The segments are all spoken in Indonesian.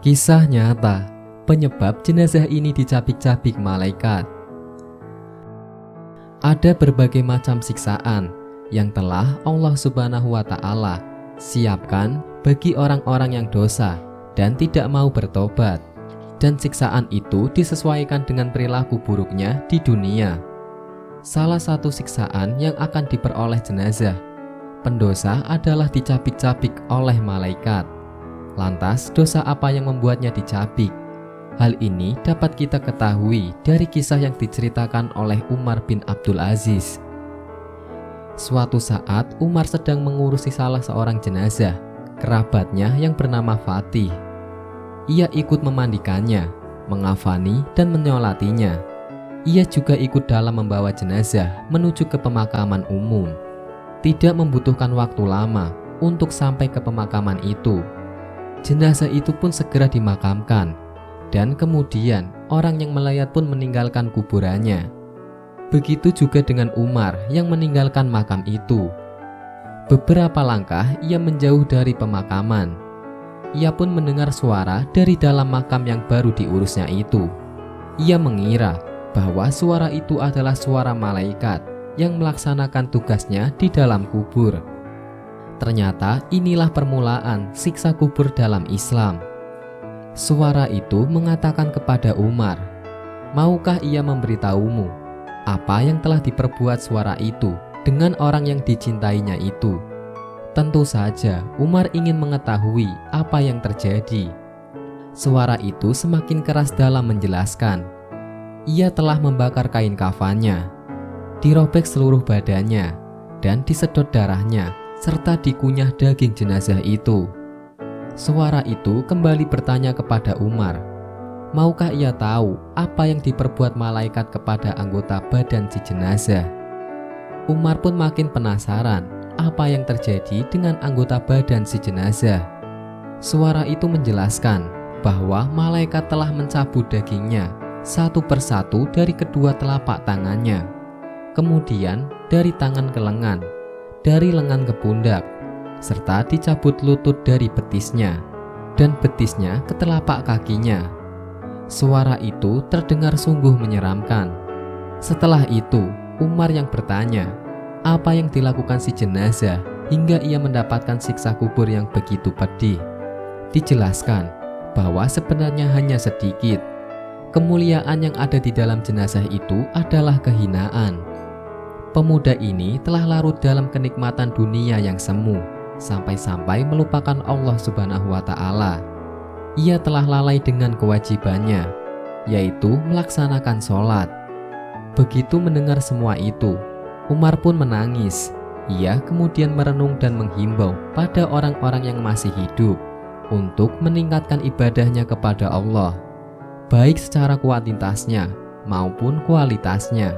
Kisah nyata penyebab jenazah ini dicabik-cabik malaikat. Ada berbagai macam siksaan yang telah Allah Subhanahu wa Ta'ala siapkan bagi orang-orang yang dosa dan tidak mau bertobat, dan siksaan itu disesuaikan dengan perilaku buruknya di dunia. Salah satu siksaan yang akan diperoleh jenazah pendosa adalah dicabik-cabik oleh malaikat. Lantas, dosa apa yang membuatnya dicabik? Hal ini dapat kita ketahui dari kisah yang diceritakan oleh Umar bin Abdul Aziz. Suatu saat, Umar sedang mengurusi salah seorang jenazah, kerabatnya yang bernama Fatih. Ia ikut memandikannya, mengafani, dan menyolatinya. Ia juga ikut dalam membawa jenazah menuju ke pemakaman umum. Tidak membutuhkan waktu lama untuk sampai ke pemakaman itu. Jenazah itu pun segera dimakamkan, dan kemudian orang yang melayat pun meninggalkan kuburannya. Begitu juga dengan Umar yang meninggalkan makam itu. Beberapa langkah ia menjauh dari pemakaman. Ia pun mendengar suara dari dalam makam yang baru diurusnya itu. Ia mengira bahwa suara itu adalah suara malaikat yang melaksanakan tugasnya di dalam kubur. Ternyata inilah permulaan siksa kubur dalam Islam. Suara itu mengatakan kepada Umar, "Maukah ia memberitahumu apa yang telah diperbuat suara itu dengan orang yang dicintainya itu?" Tentu saja Umar ingin mengetahui apa yang terjadi. Suara itu semakin keras dalam menjelaskan. Ia telah membakar kain kafannya, dirobek seluruh badannya, dan disedot darahnya, serta dikunyah daging jenazah itu. Suara itu kembali bertanya kepada Umar, maukah ia tahu apa yang diperbuat malaikat kepada anggota badan si jenazah? Umar pun makin penasaran apa yang terjadi dengan anggota badan si jenazah. Suara itu menjelaskan bahwa malaikat telah mencabut dagingnya satu persatu dari kedua telapak tangannya, kemudian dari tangan ke lengan, dari lengan ke pundak, serta dicabut lutut dari betisnya, dan betisnya ke telapak kakinya. Suara itu terdengar sungguh menyeramkan. Setelah itu, Umar yang bertanya, apa yang dilakukan si jenazah hingga ia mendapatkan siksa kubur yang begitu pedih? Dijelaskan bahwa sebenarnya hanya sedikit. Kemuliaan yang ada di dalam jenazah itu adalah kehinaan. Pemuda ini telah larut dalam kenikmatan dunia yang semu, sampai-sampai melupakan Allah Subhanahu wa Ta'ala. Ia telah lalai dengan kewajibannya, yaitu melaksanakan sholat. Begitu mendengar semua itu, Umar pun menangis. Ia kemudian merenung dan menghimbau pada orang-orang yang masih hidup untuk meningkatkan ibadahnya kepada Allah, baik secara kuantitasnya maupun kualitasnya.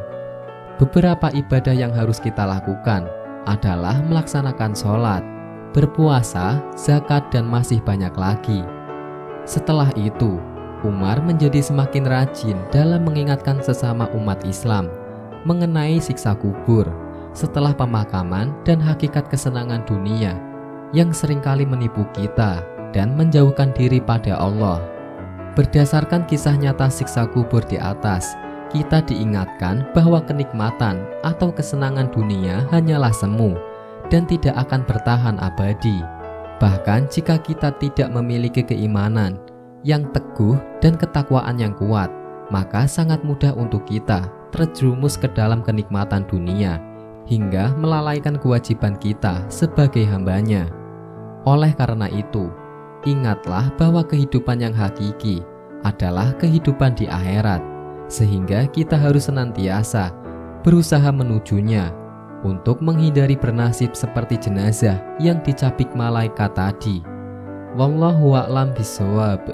Beberapa ibadah yang harus kita lakukan adalah melaksanakan sholat, berpuasa, zakat, dan masih banyak lagi. Setelah itu, Umar menjadi semakin rajin dalam mengingatkan sesama umat Islam mengenai siksa kubur setelah pemakaman dan hakikat kesenangan dunia yang seringkali menipu kita dan menjauhkan diri pada Allah. Berdasarkan kisah nyata siksa kubur di atas, kita diingatkan bahwa kenikmatan atau kesenangan dunia hanyalah semu dan tidak akan bertahan abadi. Bahkan jika kita tidak memiliki keimanan yang teguh dan ketakwaan yang kuat, maka sangat mudah untuk kita terjerumus ke dalam kenikmatan dunia hingga melalaikan kewajiban kita sebagai hambanya. Oleh karena itu, ingatlah bahwa kehidupan yang hakiki adalah kehidupan di akhirat, sehingga kita harus senantiasa berusaha menujunya untuk menghindari bernasib seperti jenazah yang dicabik malaikat tadi. Wallahu a'lam bishawab.